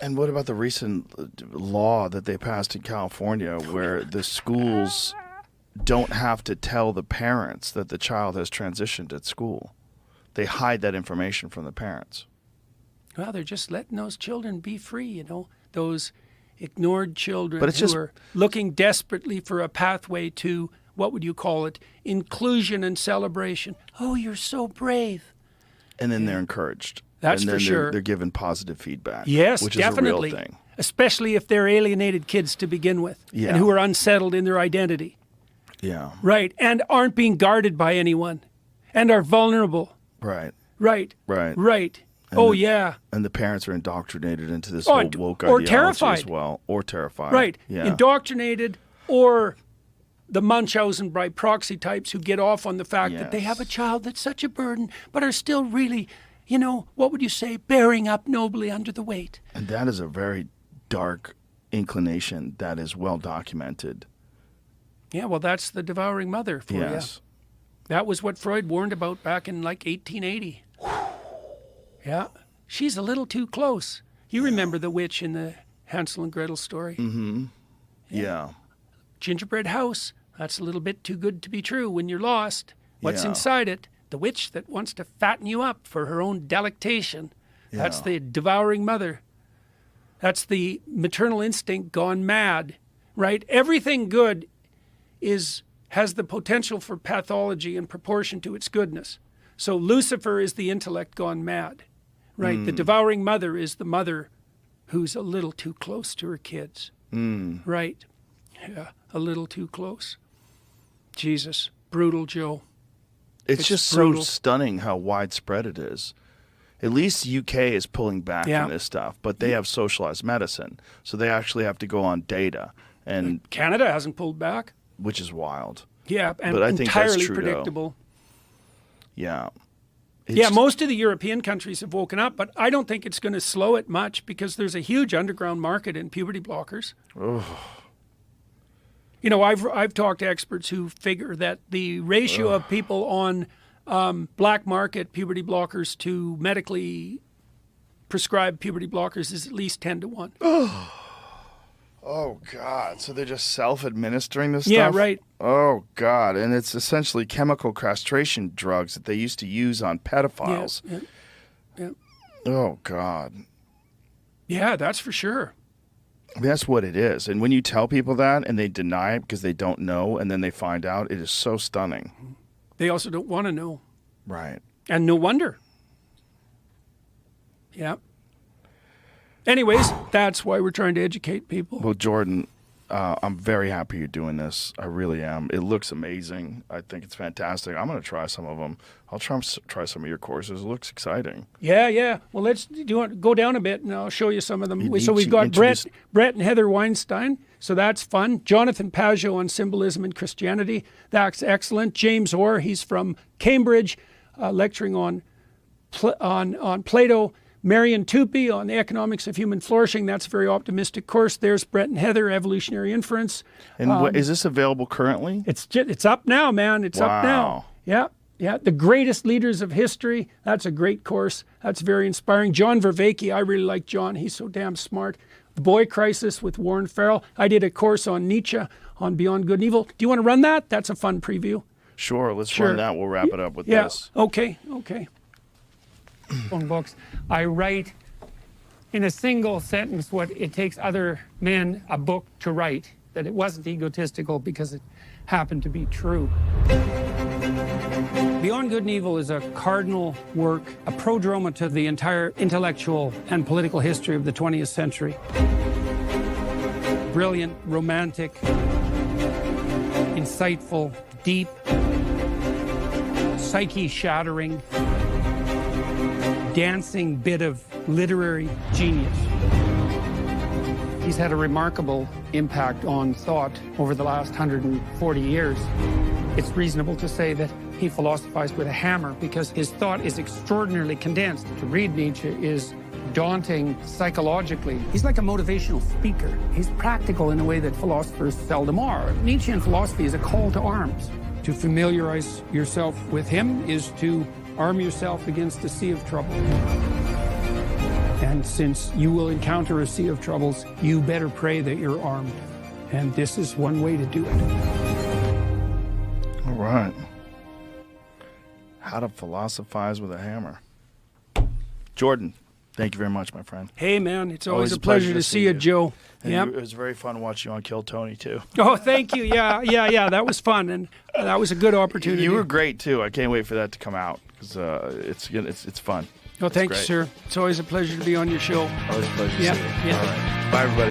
And what about the recent law that they passed in California where the schools don't have to tell the parents that the child has transitioned at school? They hide that information from the parents. Well, they're just letting those children be free, you know, those ignored children But it's who just are looking desperately for a pathway to, what would you call it, inclusion and celebration. Oh, you're so brave. And then they're encouraged. That's and for then sure. They're given positive feedback. Yes, which definitely. is a real thing. Especially if they're alienated kids to begin with and who are unsettled in their identity. Yeah. Right, and aren't being guarded by anyone and are vulnerable. Right. Right. Right. Right. And yeah. And the parents are indoctrinated into this whole woke or ideology terrified. as well. Or terrified. Right. Yeah. Indoctrinated, or the Munchausen by proxy types who get off on the fact that they have a child that's such a burden, but are still really, you know, what would you say, bearing up nobly under the weight. And that is a very dark inclination that is well documented. Yeah, well, that's the devouring mother for you. That was what Freud warned about back in like 1880. Yeah, she's a little too close. You remember the witch in the Hansel and Gretel story? Mm-hmm. Yeah. Gingerbread house, that's a little bit too good to be true when you're lost. What's inside it? The witch that wants to fatten you up for her own delectation. That's the devouring mother. That's the maternal instinct gone mad, right? Everything good has the potential for pathology in proportion to its goodness. So Lucifer is the intellect gone mad, right? The devouring mother is the mother who's a little too close to her kids, right? Yeah, a little too close. Jesus, brutal, Joe. It's just brutal. So stunning how widespread it is. At least the UK is pulling back from this stuff, but they have socialized medicine, so they actually have to go on data. And Canada hasn't pulled back. Which is wild. Yeah, and but I think entirely that's true, predictable. Yeah. Most of the European countries have woken up, but I don't think it's going to slow it much because there's a huge underground market in puberty blockers. You know, I've talked to experts who figure that the ratio of people on black market puberty blockers to medically prescribed puberty blockers is at least 10 to 1. Oh, God. So they're just self-administering this stuff? Yeah, right. Oh, God. And it's essentially chemical castration drugs that they used to use on pedophiles. Yeah. Oh, God. Yeah, that's for sure. I mean, that's what it is. And when you tell people that and they deny it because they don't know and then they find out, it is so stunning. They also don't want to know. Right. And no wonder. Yeah. Anyways, that's why we're trying to educate people. Well, Jordan, I'm very happy you're doing this. I really am. It looks amazing. I think it's fantastic. I'm going to try some of them. I'll try some of your courses. It looks exciting. Yeah. Well, do you want to go down a bit and I'll show you some of them. So we've got Brett and Heather Weinstein. So that's fun. Jonathan Pageau on symbolism in Christianity. That's excellent. James Orr, he's from Cambridge, lecturing on Plato. Marian Tupy on the economics of human flourishing. That's a very optimistic course. There's Brett and Heather, evolutionary inference. And is this available currently? It's up now, man. It's up now. Yeah. The greatest leaders of history. That's a great course. That's very inspiring. John Vervaeke, I really like John. He's so damn smart. The Boy Crisis with Warren Farrell. I did a course on Nietzsche on Beyond Good and Evil. Do you want to run that? That's a fun preview. Sure. Let's run that. We'll wrap it up with this. Okay. Books. I write in a single sentence what it takes other men a book to write, that it wasn't egotistical because it happened to be true. Beyond Good and Evil is a cardinal work, a prodroma to the entire intellectual and political history of the 20th century. Brilliant, romantic, insightful, deep, psyche-shattering, dancing bit of literary genius. He's had a remarkable impact on thought over the last 140 years. It's reasonable to say that he philosophized with a hammer because his thought is extraordinarily condensed. To read Nietzsche is daunting psychologically. He's like a motivational speaker. He's practical in a way that philosophers seldom are. Nietzschean philosophy is a call to arms. To familiarize yourself with him is to arm yourself against a sea of trouble. And since you will encounter a sea of troubles, you better pray that you're armed. And this is one way to do it. All right. How to philosophize with a hammer. Jordan, thank you very much, my friend. Hey, man, it's always a pleasure to see you, Joe. Yeah, it was very fun watching you on Kill Tony, too. Oh, thank you. Yeah, that was fun, and that was a good opportunity. You were great, too. I can't wait for that to come out, because it's fun. Well, thank you, sir. It's always a pleasure to be on your show. Always a pleasure to see you. Yeah. All right. Bye, everybody.